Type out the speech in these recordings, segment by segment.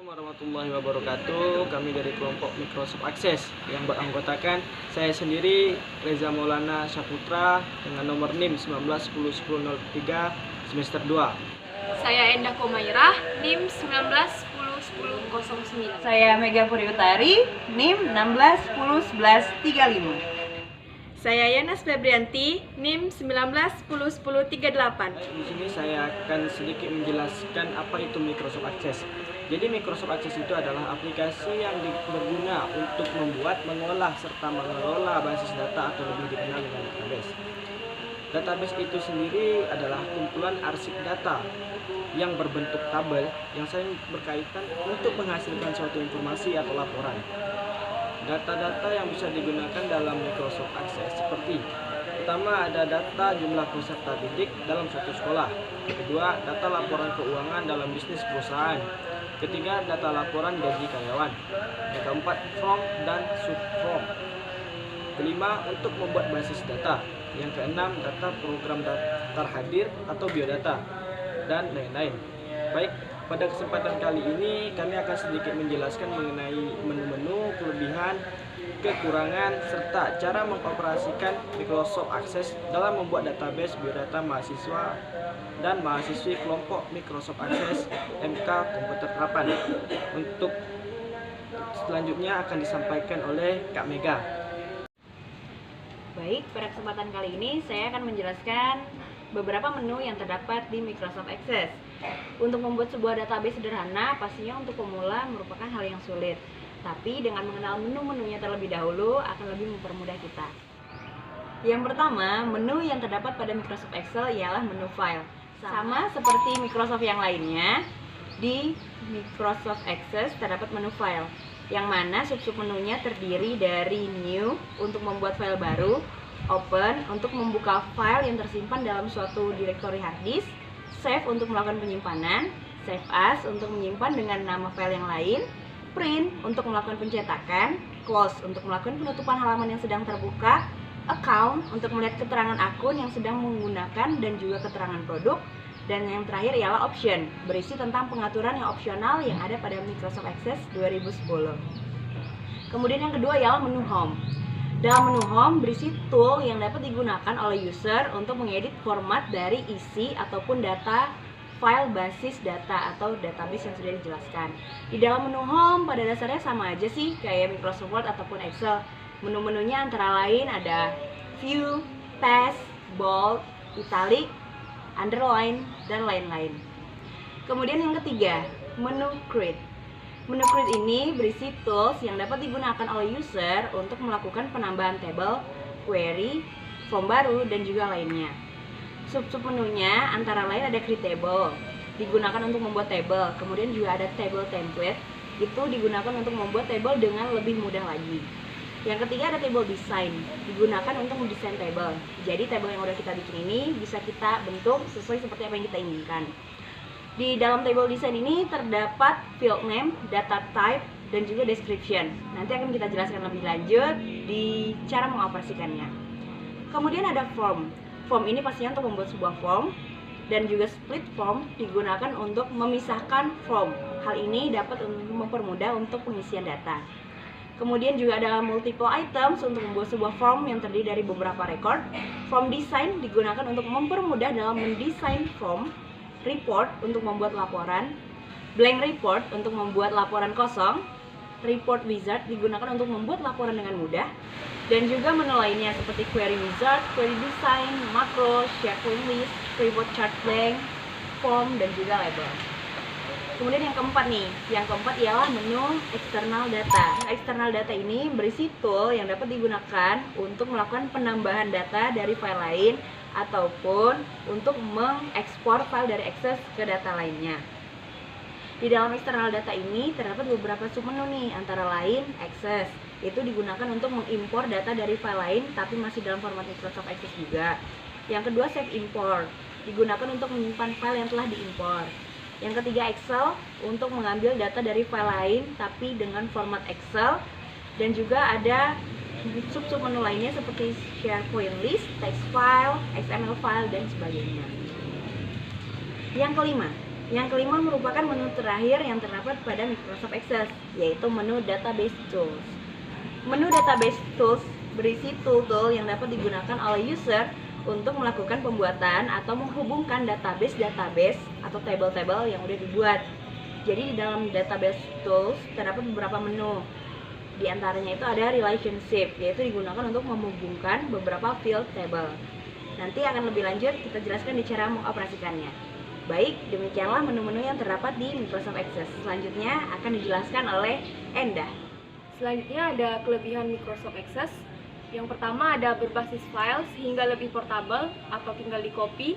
Warahmatullahi wabarakatuh. Kami dari kelompok Microsoft Access yang beranggotakan saya sendiri Reza Maulana Syaputra dengan nomor NIM 19101003 semester 2. Saya Endah Komairah, NIM 19101009. Saya Mega Puri Utari, NIM 16101135. Saya Yanas Febrianti, NIM 19101038. Di sini saya akan sedikit menjelaskan apa itu Microsoft Access. Jadi Microsoft Access itu adalah aplikasi yang berguna untuk membuat, mengolah, serta mengelola basis data atau lebih dikenal dengan database. Database itu sendiri adalah kumpulan arsip data yang berbentuk tabel yang saling berkaitan untuk menghasilkan suatu informasi atau laporan. Data-data yang bisa digunakan dalam Microsoft Access seperti: pertama, ada data jumlah peserta didik dalam suatu sekolah. Kedua, data laporan keuangan dalam bisnis perusahaan. Ketiga, data laporan gaji karyawan. Yang keempat, from dan subfrom. Kelima, untuk membuat basis data. Yang keenam, data program daftar hadir atau biodata, dan lain-lain. Baik, pada kesempatan kali ini kami akan sedikit menjelaskan mengenai menu-menu, kelebihan, kekurangan, serta cara mengoperasikan Microsoft Access dalam membuat database biodata mahasiswa dan mahasiswi kelompok Microsoft Access MK Komputer Terapan. Untuk selanjutnya akan disampaikan oleh Kak Mega. Baik, pada kesempatan kali ini saya akan menjelaskan beberapa menu yang terdapat di Microsoft Access. Untuk membuat sebuah database sederhana, pastinya untuk pemula merupakan hal yang sulit. Tapi dengan mengenal menu-menunya terlebih dahulu akan lebih mempermudah kita. Yang pertama, menu yang terdapat pada Microsoft Excel ialah menu file. Sama seperti Microsoft yang lainnya, di Microsoft Access terdapat menu file, yang mana sub-sub menunya terdiri dari New untuk membuat file baru, Open untuk membuka file yang tersimpan dalam suatu direktori hard disk, Save untuk melakukan penyimpanan, Save As untuk menyimpan dengan nama file yang lain, Print untuk melakukan pencetakan, Close untuk melakukan penutupan halaman yang sedang terbuka, Account untuk melihat keterangan akun yang sedang menggunakan dan juga keterangan produk, dan yang terakhir ialah Option, berisi tentang pengaturan yang opsional yang ada pada Microsoft Access 2010. Kemudian yang kedua ialah menu Home. Dalam menu Home berisi tool yang dapat digunakan oleh user untuk mengedit format dari isi ataupun data file basis data atau database yang sudah dijelaskan. Di dalam menu Home pada dasarnya sama aja sih kayak Microsoft Word ataupun Excel. Menu-menunya antara lain ada View, Paste, Bold, Italic, Underline, dan lain-lain. Kemudian yang ketiga, menu Create. Menu Create ini berisi tools yang dapat digunakan oleh user untuk melakukan penambahan table, query, form baru, dan juga lainnya. Sub-sub menunya antara lain ada Create Table, digunakan untuk membuat table. Kemudian juga ada Table Template, itu digunakan untuk membuat table dengan lebih mudah lagi. Yang ketiga ada Table Design, digunakan untuk mendesain table. Jadi table yang udah kita bikin ini bisa kita bentuk sesuai seperti apa yang kita inginkan. Di dalam table design ini terdapat field name, data type, dan juga description. Nanti akan kita jelaskan lebih lanjut di cara mengoperasikannya. Kemudian ada form. Form ini pastinya untuk membuat sebuah form, dan juga split form digunakan untuk memisahkan form. Hal ini dapat mempermudah untuk pengisian data. Kemudian juga ada multiple items untuk membuat sebuah form yang terdiri dari beberapa record. Form design digunakan untuk mempermudah dalam mendesain form. Report untuk membuat laporan, blank report untuk membuat laporan kosong, report wizard digunakan untuk membuat laporan dengan mudah, dan juga menu lainnya seperti query wizard, query design, macro, SharePoint list, report chart blank, form, dan juga label. Kemudian yang keempat nih, yang keempat ialah menu external data. External data ini berisi tool yang dapat digunakan untuk melakukan penambahan data dari file lain ataupun untuk mengekspor file dari Access ke data lainnya. Di dalam external data ini terdapat beberapa submenu nih, antara lain Access, itu digunakan untuk mengimpor data dari file lain tapi masih dalam format Microsoft Access juga. Yang kedua Save Import, digunakan untuk menyimpan file yang telah diimpor. Yang ketiga Excel, untuk mengambil data dari file lain tapi dengan format Excel. Dan juga ada sub-sub menu lainnya seperti SharePoint list, text file, XML file, dan sebagainya. Yang kelima, Yang kelima merupakan menu terakhir yang terdapat pada Microsoft Access, yaitu menu Database Tools. Menu Database Tools berisi tool-tool yang dapat digunakan oleh user untuk melakukan pembuatan atau menghubungkan database atau table-table yang sudah dibuat. Jadi di dalam Database Tools terdapat beberapa menu. Di antaranya itu ada Relationship, yaitu digunakan untuk menghubungkan beberapa field table. Nanti akan lebih lanjut kita jelaskan di cara mengoperasikannya. Baik, demikianlah menu-menu yang terdapat di Microsoft Access. Selanjutnya akan dijelaskan oleh Endah. Selanjutnya ada kelebihan Microsoft Access. Yang pertama ada berbasis file sehingga lebih portable atau tinggal di copy.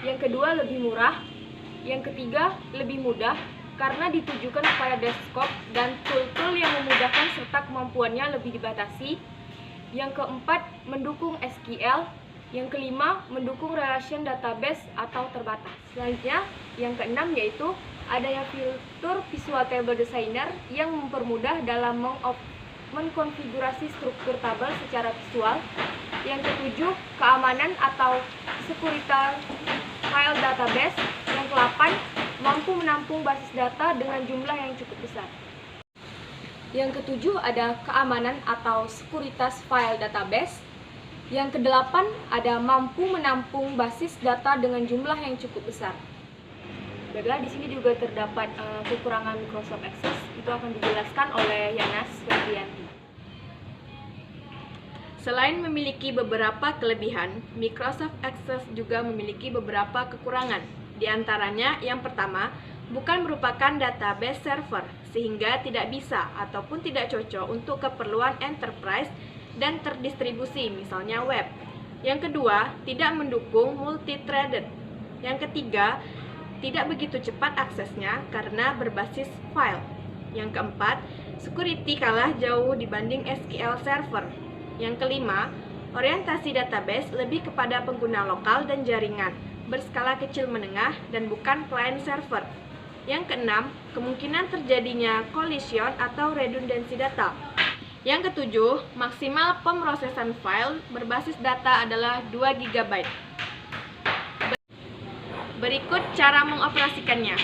Yang kedua lebih murah. Yang ketiga lebih mudah karena ditujukan kepada desktop dan tool-tool yang memudahkan serta kemampuannya lebih dibatasi. Yang keempat mendukung SQL. Yang kelima, mendukung relation database atau terbatas. Selanjutnya, yang keenam yaitu adanya fitur Visual Table Designer yang mempermudah dalam mengkonfigurasi struktur tabel secara visual. Yang ketujuh, keamanan atau sekuritas file database. Yang ke-8, mampu menampung basis data dengan jumlah yang cukup besar. Yang ketujuh ada keamanan atau sekuritas file database. Yang kedelapan ada mampu menampung basis data dengan jumlah yang cukup besar. Baiklah, di sini juga terdapat kekurangan Microsoft Access, itu akan dijelaskan oleh Yanas Febrianti. Selain memiliki beberapa kelebihan, Microsoft Access juga memiliki beberapa kekurangan. Di antaranya, yang pertama, bukan merupakan database server, sehingga tidak bisa ataupun tidak cocok untuk keperluan enterprise dan terdistribusi, misalnya web. Yang kedua, tidak mendukung multi-threaded. Yang ketiga, tidak begitu cepat aksesnya karena berbasis file. Yang keempat, security kalah jauh dibanding SQL Server. Yang kelima, orientasi database lebih kepada pengguna lokal dan jaringan, berskala kecil menengah dan bukan client server. Yang keenam, kemungkinan terjadinya collision atau redundansi data. Yang ketujuh, maksimal pemrosesan file berbasis data adalah 2 GB. Berikut cara mengoperasikannya.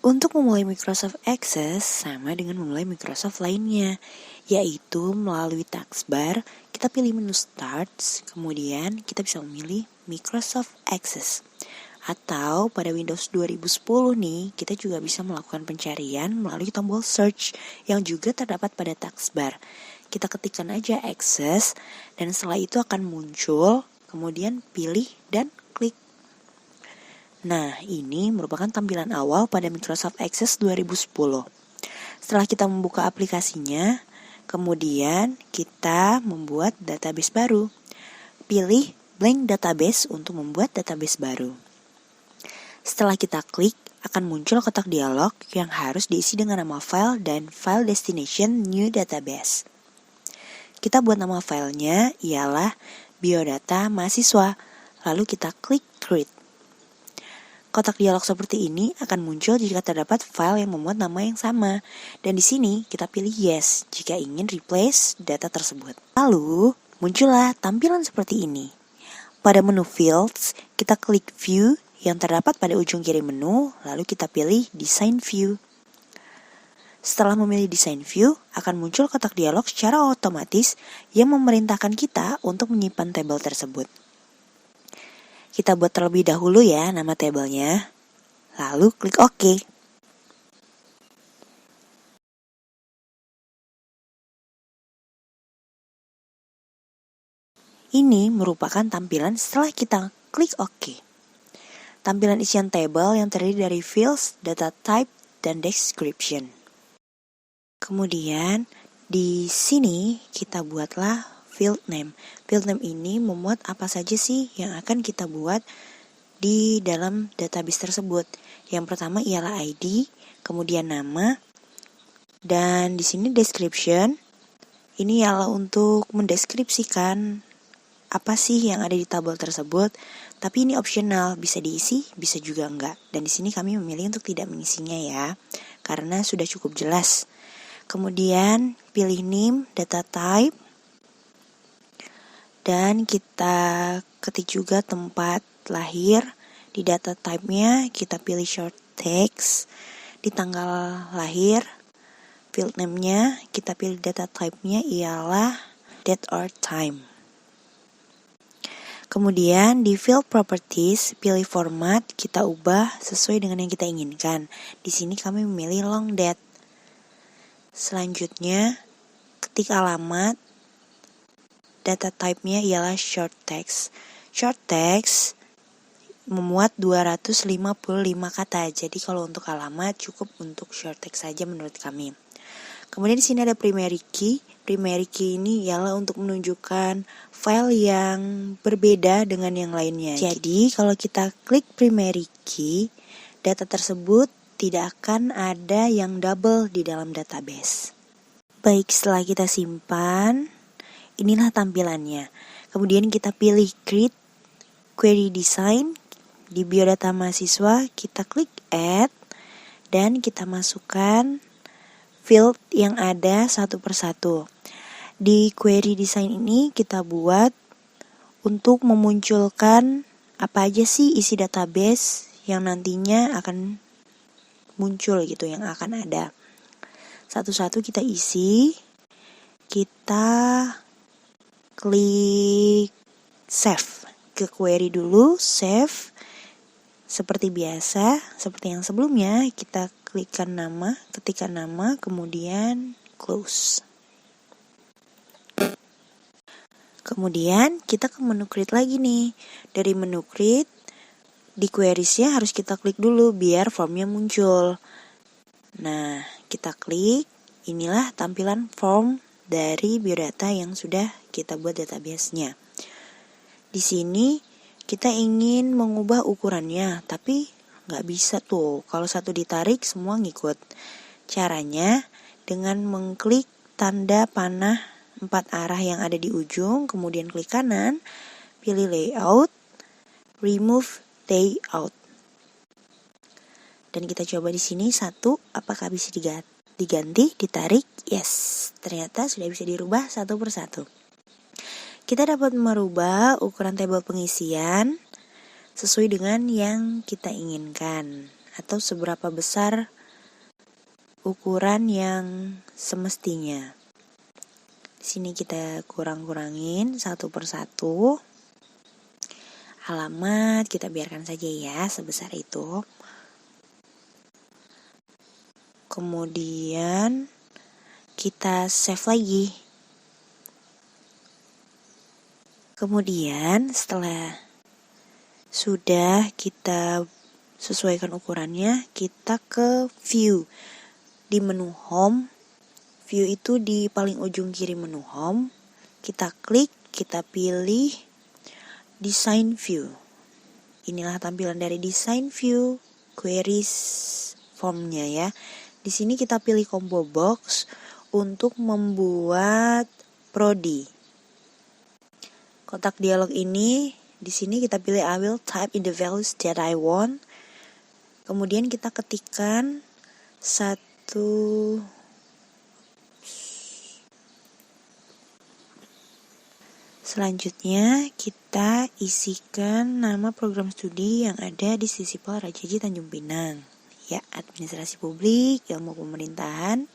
Untuk memulai Microsoft Access sama dengan memulai Microsoft lainnya, yaitu melalui taskbar, kita pilih menu Start, kemudian kita bisa memilih Microsoft Access. Atau pada Windows 2010 nih, kita juga bisa melakukan pencarian melalui tombol search yang juga terdapat pada taskbar. Kita ketikkan aja Access, dan setelah itu akan muncul, kemudian pilih dan klik. Nah, ini merupakan tampilan awal pada Microsoft Access 2010. Setelah kita membuka aplikasinya, kemudian kita membuat database baru. Pilih blank database untuk membuat database baru. Setelah kita klik, akan muncul kotak dialog yang harus diisi dengan nama file dan file destination new database. Kita buat nama filenya ialah biodata mahasiswa, lalu kita klik create. Kotak dialog seperti ini akan muncul jika terdapat file yang memuat nama yang sama. Dan di sini kita pilih yes jika ingin replace data tersebut. Lalu muncullah tampilan seperti ini. Pada menu fields, kita klik view yang terdapat pada ujung kiri menu, lalu kita pilih design view. Setelah memilih design view, akan muncul kotak dialog secara otomatis yang memerintahkan kita untuk menyimpan tabel tersebut. Kita buat terlebih dahulu ya nama tabelnya, lalu klik OK. Ini merupakan tampilan setelah kita klik OK. Tampilan isian tabel yang terdiri dari fields, data type, dan description. Kemudian di sini kita buatlah field name. Field name ini memuat apa saja sih yang akan kita buat di dalam database tersebut. Yang pertama ialah ID, kemudian nama, dan di sini description. Ini ialah untuk mendeskripsikan apa sih yang ada di tabel tersebut. Tapi ini opsional, bisa diisi, bisa juga enggak. Dan di sini kami memilih untuk tidak mengisinya ya, karena sudah cukup jelas. Kemudian pilih name, data type, dan kita ketik juga tempat lahir. Di data type-nya kita pilih short text. Di tanggal lahir, field name-nya kita pilih data type-nya ialah date or time. Kemudian di field properties, pilih format, kita ubah sesuai dengan yang kita inginkan. Di sini kami memilih long date. Selanjutnya, ketik alamat, data type-nya ialah short text. Short text memuat 255 kata. Jadi kalau untuk alamat cukup untuk short text saja menurut kami. Kemudian di sini ada primary key. Primary key ini ialah untuk menunjukkan file yang berbeda dengan yang lainnya. Jadi kalau kita klik primary key, data tersebut tidak akan ada yang double di dalam database. Baik, setelah kita simpan, inilah tampilannya. Kemudian kita pilih create query design. Di biodata mahasiswa, kita klik add dan kita masukkan field yang ada satu persatu. Di query design ini kita buat untuk memunculkan apa aja sih isi database yang nantinya akan muncul gitu, yang akan ada. Satu-satu kita isi, kita klik save. Ke query dulu, save. Seperti biasa, seperti yang sebelumnya, kita klikkan nama, ketikkan nama, kemudian close. Kemudian kita ke menu create lagi nih. Dari menu create, di queries-nya harus kita klik dulu biar formnya muncul. Nah, kita klik, inilah tampilan form dari biodata yang sudah kita buat database-nya. Di sini kita ingin mengubah ukurannya, tapi nggak bisa tuh. Kalau satu ditarik, semua ngikut. Caranya dengan mengklik tanda panah 4 arah yang ada di ujung, kemudian klik kanan, pilih layout, remove layout. Dan kita coba di sini satu, apakah bisa diganti, ditarik? Yes, ternyata sudah bisa dirubah satu persatu. Kita dapat merubah ukuran tabel pengisian sesuai dengan yang kita inginkan atau seberapa besar ukuran yang semestinya. Di sini kita kurang-kurangin satu persatu. Alamat kita biarkan saja ya sebesar itu. Kemudian kita save lagi. Kemudian setelah sudah kita sesuaikan ukurannya, kita ke view. Di menu home, view itu di paling ujung kiri menu home, kita klik, kita pilih design view. Inilah tampilan dari design view queries formnya ya. Di sini kita pilih combo box untuk membuat prodi. Kotak dialog ini, di sini kita pilih I will type in the values that I want. Kemudian kita ketikkan Selanjutnya kita isikan nama program studi yang ada di Sisipol Rajaji Tanjung Pinang. Ya, administrasi publik, ilmu pemerintahan,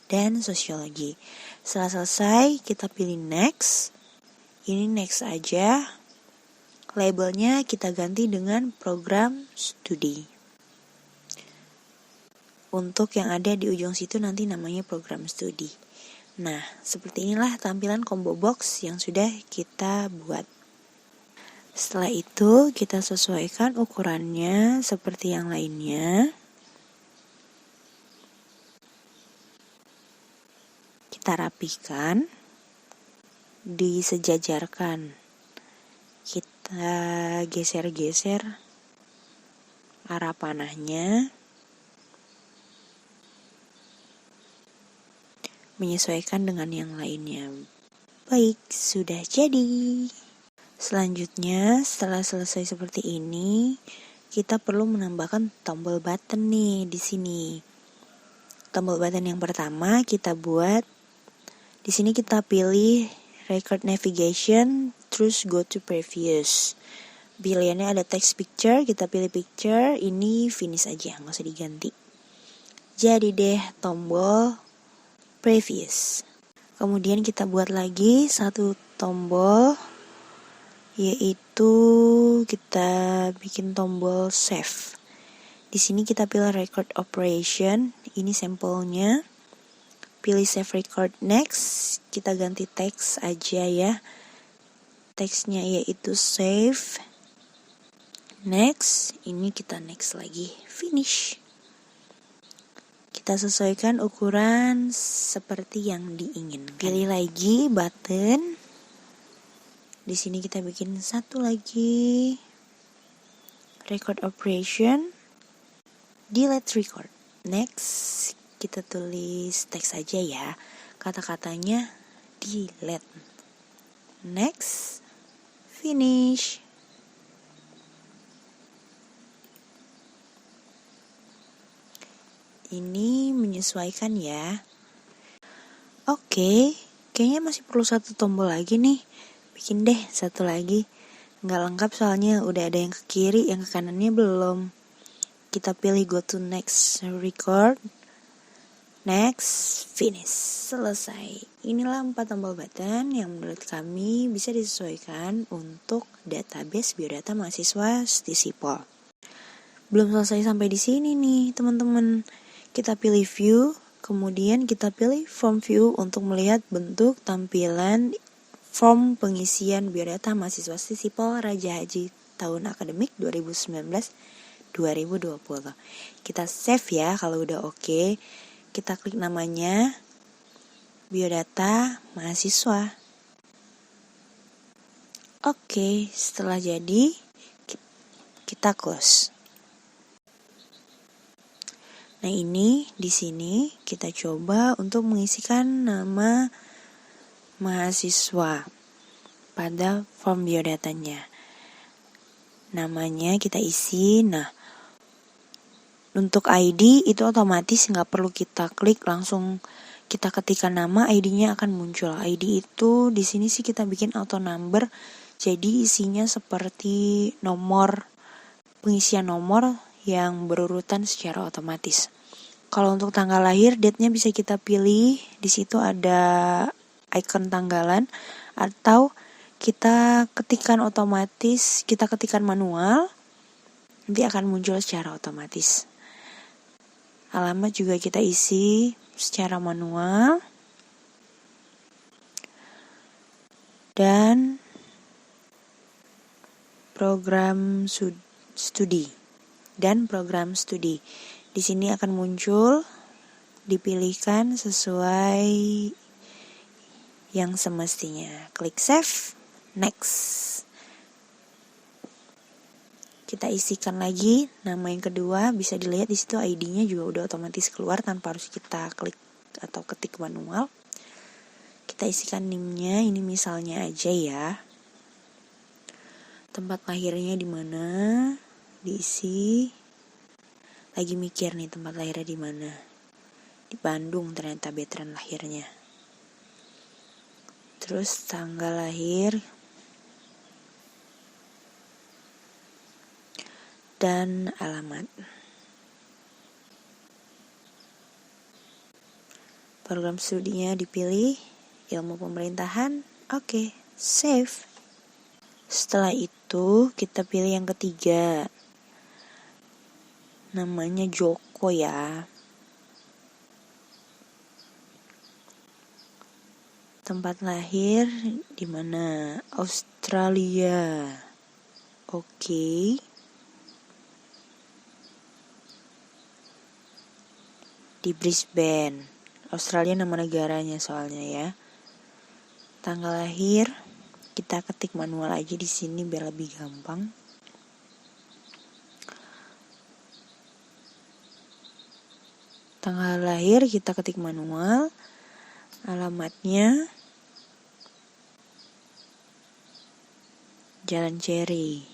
dan sosiologi. Setelah selesai, kita pilih next. Ini next aja. Labelnya kita ganti dengan program studi. Untuk yang ada di ujung situ nanti namanya program studi. Nah, seperti inilah tampilan combo box yang sudah kita buat. Setelah itu kita sesuaikan ukurannya seperti yang lainnya. Kita rapikan, disejajarkan. Kita geser-geser arah panahnya. Menyesuaikan dengan yang lainnya. Baik, sudah jadi. Selanjutnya, setelah selesai seperti ini, kita perlu menambahkan tombol button nih di sini. Tombol button yang pertama kita buat. Di sini kita pilih record navigation, terus go to previous. Pilihannya ada text picture, kita pilih picture, ini finish aja, nggak usah diganti. Jadi deh tombol previous. Kemudian kita buat lagi satu tombol, yaitu kita bikin tombol save. Di sini kita pilih record operation, ini sampelnya. Pilih save record next, kita ganti teks aja ya. Teksnya yaitu save. Next, ini kita next lagi, finish. Kita sesuaikan ukuran seperti yang diinginkan. Pilih lagi button. Di sini kita bikin satu lagi record operation. Delete record. Next, kita tulis teks aja ya. Kata-katanya delete. Next, finish. Ini menyesuaikan ya. Oke, kayaknya masih perlu satu tombol lagi nih. Bikin deh satu lagi. Nggak lengkap soalnya udah ada yang ke kiri, yang ke kanannya belum. Kita pilih go to next record. Next, finish. Selesai. Inilah 4 tombol button yang menurut kami bisa disesuaikan untuk database biodata mahasiswa Stisipol. Belum selesai sampai di sini nih, teman-teman. Kita pilih view, kemudian kita pilih form view untuk melihat bentuk tampilan form pengisian biodata mahasiswa Stisipol Raja Haji tahun akademik 2019-2020. Kita save ya kalau udah oke. Kita klik namanya biodata mahasiswa. Oke, setelah jadi kita close. Nah, ini di sini kita coba untuk mengisikan nama mahasiswa pada form biodatanya. Namanya kita isi. Nah, untuk ID itu otomatis nggak perlu kita klik, langsung kita ketikkan nama, ID-nya akan muncul. ID itu di sini sih kita bikin auto number, jadi isinya seperti nomor, pengisian nomor yang berurutan secara otomatis. Kalau untuk tanggal lahir, date-nya bisa kita pilih. Di situ ada icon tanggalan, atau kita ketikkan otomatis, kita ketikkan manual, nanti akan muncul secara otomatis. Alamat juga kita isi secara manual. Dan program studi. Di sini akan muncul, dipilihkan sesuai yang semestinya. Klik save, next. Kita isikan lagi nama yang kedua, bisa dilihat di situ ID-nya juga udah otomatis keluar tanpa harus kita klik atau ketik manual. Kita isikan NIM-nya, ini misalnya aja ya. Tempat lahirnya di mana? Diisi. Lagi mikir nih tempat lahirnya di mana. Di Bandung ternyata veteran lahirnya. Terus tanggal lahir dan alamat. Program studinya dipilih, ilmu pemerintahan, oke, save. Setelah itu kita pilih yang ketiga. Namanya Joko ya. Tempat lahir di mana? Australia. Oke. Di Brisbane. Australia nama negaranya soalnya ya. Tanggal lahir kita ketik manual aja di sini biar lebih gampang. Tanggal lahir kita ketik manual. Alamatnya Jalan Cherry.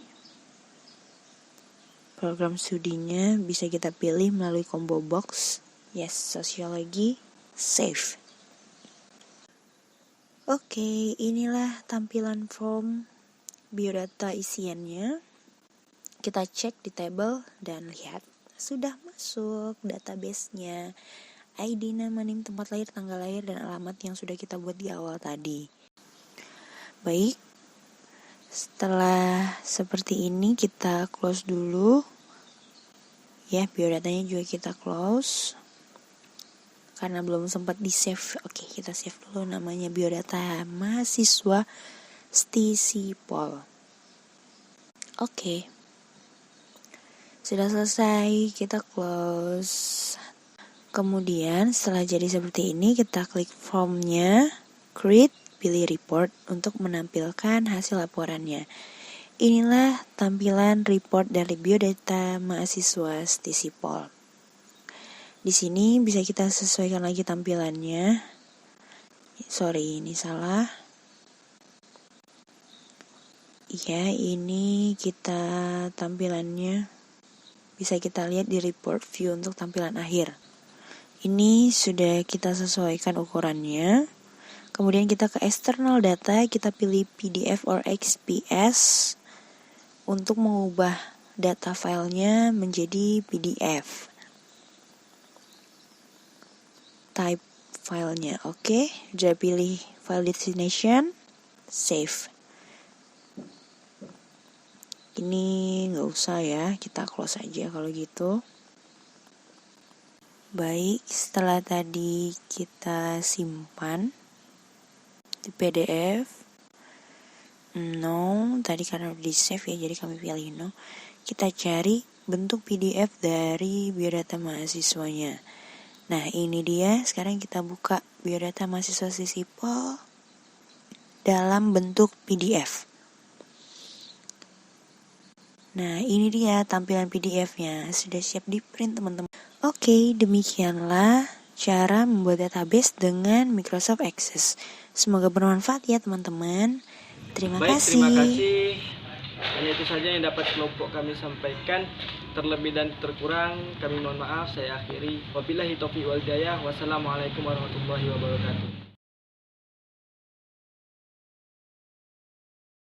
Program studinya bisa kita pilih melalui combo box. Yes, sosiologi, save. Oke, inilah tampilan form biodata isiannya. Kita cek di table dan lihat sudah masuk database-nya. ID, nama, NIM, tempat lahir, tanggal lahir, dan alamat yang sudah kita buat di awal tadi. Baik, setelah seperti ini kita close dulu. Ya, biodatanya juga kita close. Karena belum sempat di save. Oke, kita save dulu namanya biodata mahasiswa Stisipol. Oke. Sudah selesai, kita close. Kemudian setelah jadi seperti ini, kita klik formnya, create, pilih report untuk menampilkan hasil laporannya. Inilah tampilan report dari biodata mahasiswa Stisipol. Di sini bisa kita sesuaikan lagi tampilannya. Sorry, ini salah. Ya, ini kita tampilannya bisa kita lihat di report view untuk tampilan akhir. Ini sudah kita sesuaikan ukurannya. Kemudian kita ke external data, kita pilih PDF or XPS untuk mengubah data filenya menjadi PDF. Type filenya, oke. Sudah pilih file destination, save. Ini nggak usah ya, kita close aja kalau gitu. Baik, setelah tadi kita simpan di PDF, no, tadi karena udah di save ya, jadi kami pilih no. Kita cari bentuk PDF dari biodata mahasiswanya. Nah, ini dia. Sekarang kita buka biodata mahasiswa Stisipol dalam bentuk PDF. Nah, ini dia tampilan PDF-nya. Sudah siap di print, teman-teman. Oke, demikianlah cara membuat database dengan Microsoft Access. Semoga bermanfaat ya, teman-teman. Terima kasih. Terima kasih. Hanya itu saja yang dapat kelompok kami sampaikan. Terlebih dan terkurang kami mohon maaf. Saya akhiri. Wabillahi taufiq wal hidayah. Wassalamualaikum warahmatullahi wabarakatuh.